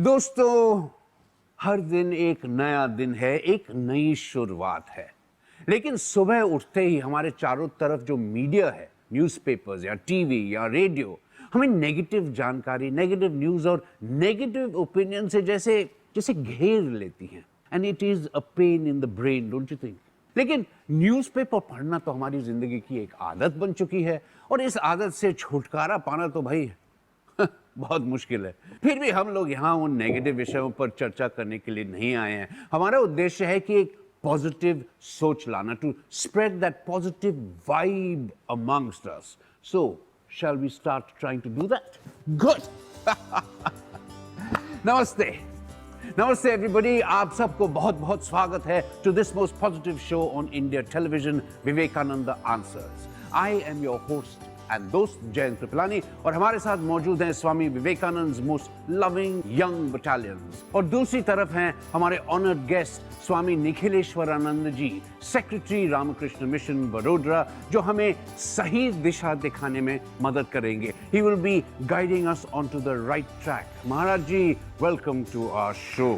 दोस्तों, हर दिन एक नया दिन है, एक नई शुरुआत है। लेकिन सुबह उठते ही हमारे चारों तरफ जो मीडिया है, न्यूज़पेपर्स या टीवी या रेडियो, हमें नेगेटिव जानकारी, नेगेटिव न्यूज़ और नेगेटिव ओपिनियन से जैसे घेर लेती हैं। And it is a pain in the brain, don't you think? लेकिन न्यूज़पेपर पढ़ना तो हमारी जिंदगी की एक आदत बन चुकी है और इस आदत से छुटकारा पाना तो भाई बहुत मुश्किल है। फिर भी हम लोग यहाँ उन नेगेटिव विषयों पर चर्चा करने के लिए नहीं आए हैं। हमारा उद्देश्य है कि एक पॉजिटिव सोच लाना, to spread that positive vibe amongst us. So shall we start trying to do that? Good. नमस्ते, नमस्ते एवरीबॉडी। आप सबको बहुत बहुत स्वागत है to this most positive show on India television, Vivekananda answers. I am your host and दोस्त जयंत कृपलानी और हमारे साथ मौजूद हैं Swami Vivekananda most loving young battalions, और दूसरी तरफ हैं हमारे honoured guest Swami Nikhileshwarananda ji, secretary Ramakrishna mission Vadodara, जो हमें सही दिशा दिखाने में मदद करेंगे। He will be guiding us on to the right track. Maharaj ji, welcome to our show.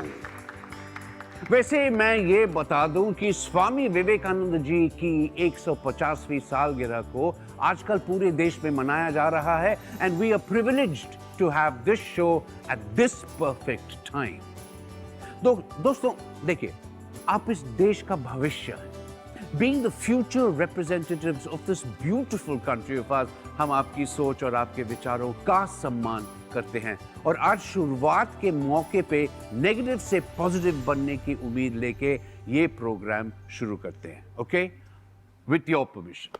वैसे मैं ये बता दूं कि स्वामी विवेकानंद जी की 150वीं सालगिरह को आजकल पूरे देश में मनाया जा रहा है, and we are privileged to have this show at this perfect time. दोस्तों देखिए, आप इस देश का भविष्य हैं। Being the future representatives of this beautiful country of ours, हम आपकी सोच और आपके विचारों का सम्मान करते हैं और आज शुरुआत के मौके पे नेगेटिव से पॉजिटिव बनने की उम्मीद लेके ये प्रोग्राम शुरू करते हैं। Okay, with your permission.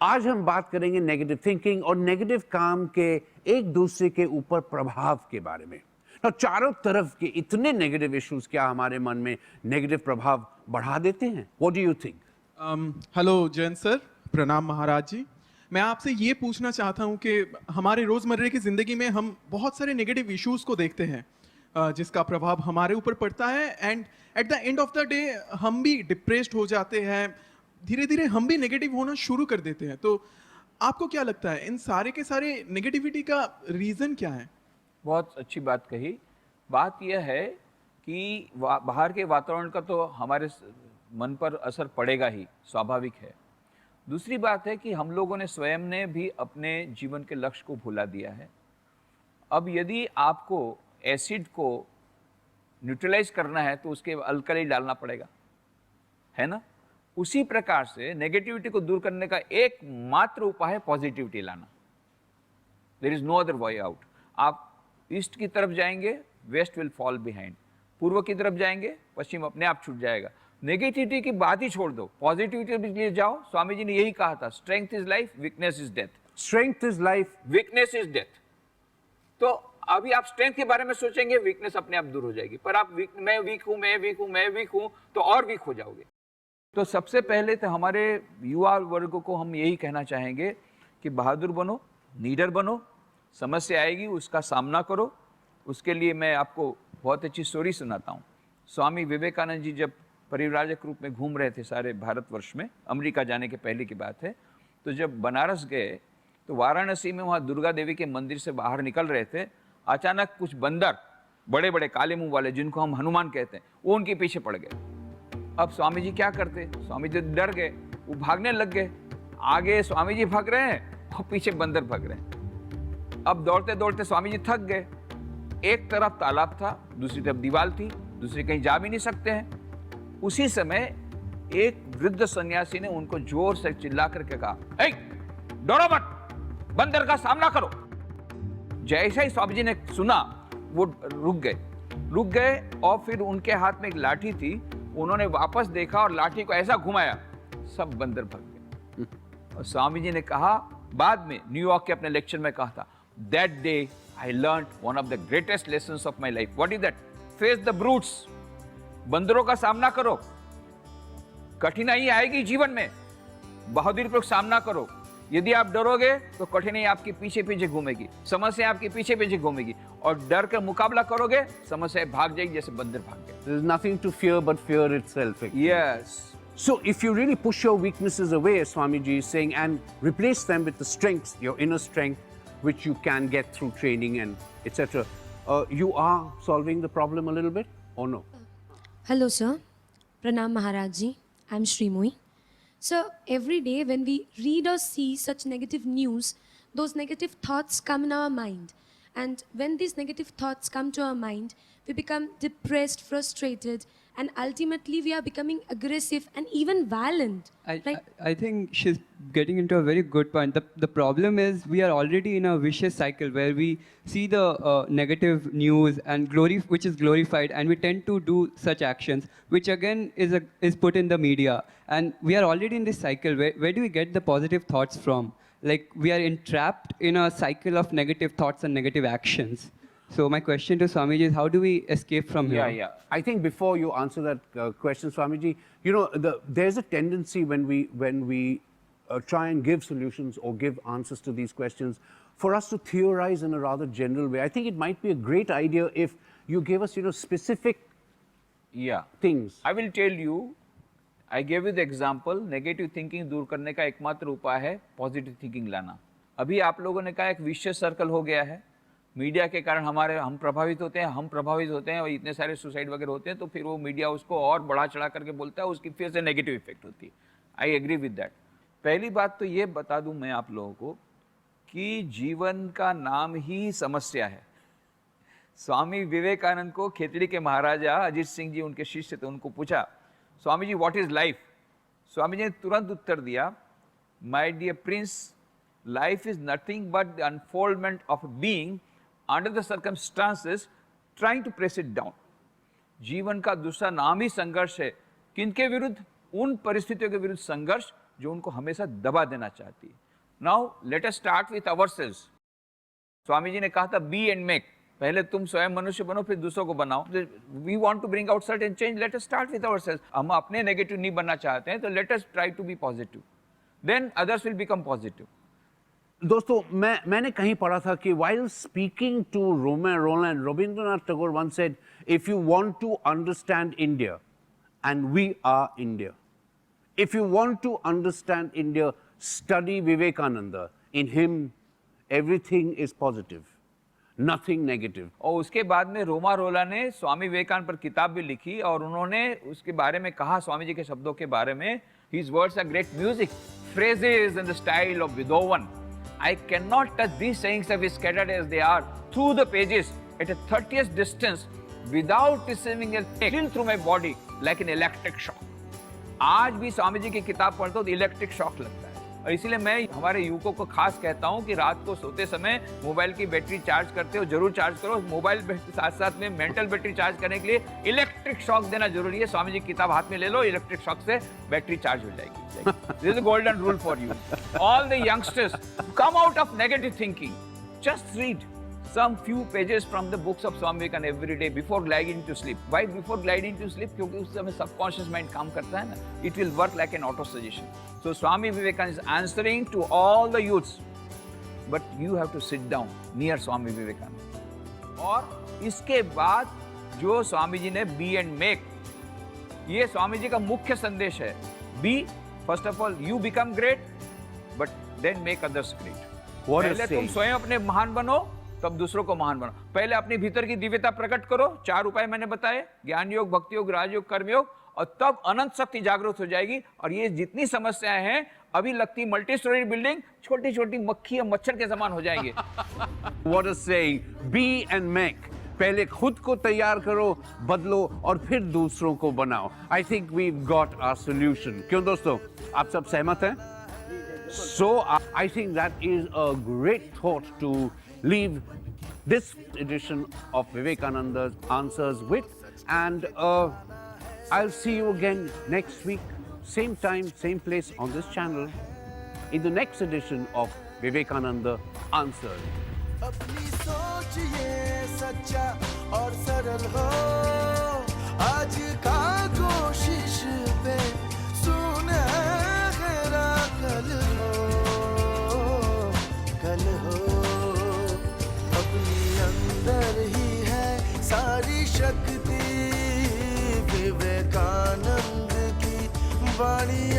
आज हम बात करेंगे नेगेटिव थिंकिंग और नेगेटिव काम के एक दूसरे के ऊपर प्रभाव के बारे में। तो चारों तरफ के इतने नेगेटिव इश्यूज क्या हमारे मन में नेगेटिव प्रभाव बढ़ा देते हैं? What do you think? Hello Jayant sir, प्रणाम महाराज जी। मैं आपसे ये पूछना चाहता हूँ कि हमारे रोज़मर्रे की ज़िंदगी में हम बहुत सारे नेगेटिव इश्यूज़ को देखते हैं जिसका प्रभाव हमारे ऊपर पड़ता है, and at the end of the day हम भी डिप्रेस्ड हो जाते हैं। धीरे धीरे हम भी नेगेटिव होना शुरू कर देते हैं। तो आपको क्या लगता है, इन सारे के सारे नेगेटिविटी का रीज़न क्या है? बहुत अच्छी बात कही। बात यह है कि बाहर के वातावरण का तो हमारे मन पर असर पड़ेगा ही, स्वाभाविक है। दूसरी बात है कि हम लोगों ने स्वयं ने भी अपने जीवन के लक्ष्य को भुला दिया है। अब यदि आपको एसिड को न्यूट्रलाइज करना है तो उसके अल्कली डालना पड़ेगा, है ना? उसी प्रकार से नेगेटिविटी को दूर करने का एकमात्र उपाय है पॉजिटिविटी लाना। There is no other way out. आप ईस्ट की तरफ जाएंगे, वेस्ट विल फॉल बिहाइंड। पूर्व की तरफ जाएंगे, पश्चिम अपने आप छूट जाएगा। नेगेटिविटी की बात ही छोड़ दो, पॉजिटिविटी के लिए जाओ। स्वामी जी ने यही कहा था, strength is life, weakness is death. Strength is life, weakness is death. तो अभी आप स्ट्रेंथ के बारे में सोचेंगे, वीकनेस अपने आप दूर हो जाएगी। पर आप मैं वीक हूं, मैं वीक हूं, मैं वीक हूं, तो और वीक हो जाओगे। तो सबसे पहले तो हमारे युवा वर्ग को हम यही कहना चाहेंगे कि बहादुर बनो, लीडर बनो। समस्या आएगी, उसका सामना करो। उसके लिए मैं आपको बहुत अच्छी स्टोरी सुनाता हूँ। स्वामी विवेकानंद जी जब परिव्राजक रूप में घूम रहे थे सारे भारतवर्ष में, अमेरिका जाने के पहले की बात है, तो जब बनारस गए तो वाराणसी में वहाँ दुर्गा देवी के मंदिर से बाहर निकल रहे थे। अचानक कुछ बंदर, बड़े बड़े काले मुंह वाले, जिनको हम हनुमान कहते हैं, वो उनके पीछे पड़ गए। अब स्वामी जी क्या करते? स्वामी जी डर गए, वो भागने लग गए। आगे स्वामी जी भाग रहे हैं और पीछे बंदर भाग रहे हैं। अब दौड़ते दौड़ते स्वामी जी थक गए। एक तरफ तालाब था, दूसरी तरफ दीवार थी, दूसरी कहीं जा भी नहीं सकते हैं। उसी समय एक वृद्ध सन्यासी ने उनको जोर से चिल्ला करके कहा, "ए, डरो मत, बंदर का सामना करो।" जैसे ही स्वामी जी ने सुना, वो रुक गए और फिर उनके हाथ में एक लाठी थी। उन्होंने वापस देखा और लाठी को ऐसा घुमाया, सब बंदर भाग गए। और स्वामी जी ने कहा, बाद में न्यूयॉर्क के अपने लेक्चर में कहा था, "That day I learned one of the greatest lessons of my life." What is that? Face the brutes. बंदरों का सामना करो। कठिनाई आएगी जीवन में, बहादुरीपूर्वक सामना करो। यदि आप डरोगे तो कठिनाई आपके पीछे पीछे घूमेगी, समस्या आपके पीछे पीछे घूमेगी, और डर का मुकाबला करोगे, समस्या भाग जाएगी जैसे बंदर भाग गए। there is nothing to fear but fear itself. Yes. So if you really push your weaknesses away, as Swamiji is saying, and replace them with the strengths, your inner strength, which you can get through training and etc., you are solving the problem a little bit or no? Hello, sir. Pranam Maharaj ji. I'm Srimoi. Sir, every day when we read or see such negative news, those negative thoughts come in our mind. And when these negative thoughts come to our mind, we become depressed, frustrated, and ultimately we are becoming aggressive and even violent. Right? I think she's getting into a very good point. The problem is we are already in a vicious cycle where we see the negative news and which is glorified, and we tend to do such actions, which again is put in the media. And we are already in this cycle. Where do we get the positive thoughts from? Like, we are entrapped in a cycle of negative thoughts and negative actions. So my question to Swamiji is, how do we escape from here? Yeah. I think before you answer that question, Swamiji, you know, there's a tendency when we try and give solutions or give answers to these questions, for us to theorize in a rather general way. I think it might be a great idea if you gave us, you know, specific things. I will tell you. I gave you the example. Negative thinking दूर करने का एकमात्र उपाय है positive thinking लाना. अभी आप लोगों ने कहा एक विशियस सर्कल हो गया है. मीडिया के कारण हम प्रभावित होते हैं और इतने सारे सुसाइड वगैरह होते हैं, तो फिर वो मीडिया उसको और बढ़ा चढ़ा करके बोलता है, उसकी फिर से नेगेटिव इफेक्ट होती है. I agree with that. पहली बात तो ये बता दूं मैं आप लोगों को कि जीवन का नाम ही समस्या है. स्वामी विवेकानंद को खेतड़ी के महाराजा अजीत सिंह जी उनके शिष्य थे, उनको पूछा, Swami ji what is life? Swami ji ने तुरंत उत्तर दिया, my dear prince, life is nothing but the unfoldment of being under the circumstances trying to press it down. जीवन का दूसरा नाम ही संघर्ष है. किनके विरुद्ध? उन परिस्थितियों के विरुद्ध संघर्ष जो उनको हमेशा दबा देना चाहती है. Now let us start with ourselves. Swami ji ने कहा था बी एंड मेक. पहले तुम स्वयं मनुष्य बनो, फिर दूसरों को बनाओ. We want to bring out certain change, let us start with ourselves. हम अपने नेगेटिव नहीं बनना चाहते हैं, तो let us try to be positive, then others will become positive. दोस्तों, मैंने कहीं पढ़ा था कि while speaking to Roland, Rabindranath Tagore once said, if you want to understand India, and we are India, if you want to understand India, study Vivekananda. In him, everything is positive. Nothing negative. और उसके बाद में रोमा रोला ने स्वामी विवेकानंद पर किताब भी लिखी और उन्होंने उसके बारे में कहा, स्वामी जी के शब्दों के बारे में, his words are great music, phrases in the style of Beethoven. I cannot touch these sayings of his scattered as they are through the pages at a 30th distance without receiving a chill through my body like an electric shock. आज भी स्वामी जी की किताब पढ़ता हूँ तो electric shock लगता है. और इसीलिए मैं हमारे युवकों को खास कहता हूं कि रात को सोते समय मोबाइल की बैटरी चार्ज करते हो, जरूर चार्ज करो. मोबाइल साथ साथ में मेंटल बैटरी चार्ज करने के लिए इलेक्ट्रिक शॉक देना जरूरी है. स्वामी जी की किताब हाथ में ले लो, इलेक्ट्रिक शॉक से बैटरी चार्ज हो जाएगी. This is golden rule for you. All the youngsters, come out of negative thinking. Just read some few pages from the books of Swami Vivekananda every day before gliding to sleep. Why before gliding to sleep? क्योंकि उस समय subconscious mind काम करता है ना. It will work like an auto suggestion. So Swami Vivekananda is answering to all the youths, but you have to sit down near Swami Vivekananda. और इसके बाद जो स्वामी जी ने बी एंड मेक, ये स्वामी जी का मुख्य संदेश है. Be, first of all you become great, but then make others great. पहले तुम स्वयं अपने महान बनो, तब दूसरों को महान बनो. पहले अपने भीतर की दिव्यता प्रकट करो. 4 उपाय मैंने बताए, ज्ञान योग, भक्ति योग, राजयोग, कर्मयोग, और तब अनंत शक्ति जागृत हो जाएगी. और ये जितनी समस्याएं हैं अभी लगती मल्टी स्टोरी बिल्डिंग छोटी छोटी मक्खी और मच्छर के समान हो जाएंगे. What a saying, be and make. पहले खुद को तैयार करो, बदलो और फिर दूसरों को बनाओ. I think we've got our solution. क्यों दोस्तों, आप सब सहमत हैं? So I think that is a great thought to leave this edition of Vivekananda's Answers with, and I'll see you again next week, same time, same place on this channel, in the next edition of Vivekananda Answers. अपनी सोच ये सच्चा और सरल हो, आज का कोशिश पे सुनहरा कल हो, कल हो. अपनी अंदर ही है सारी शक्ति, विवेकानंद की वाणी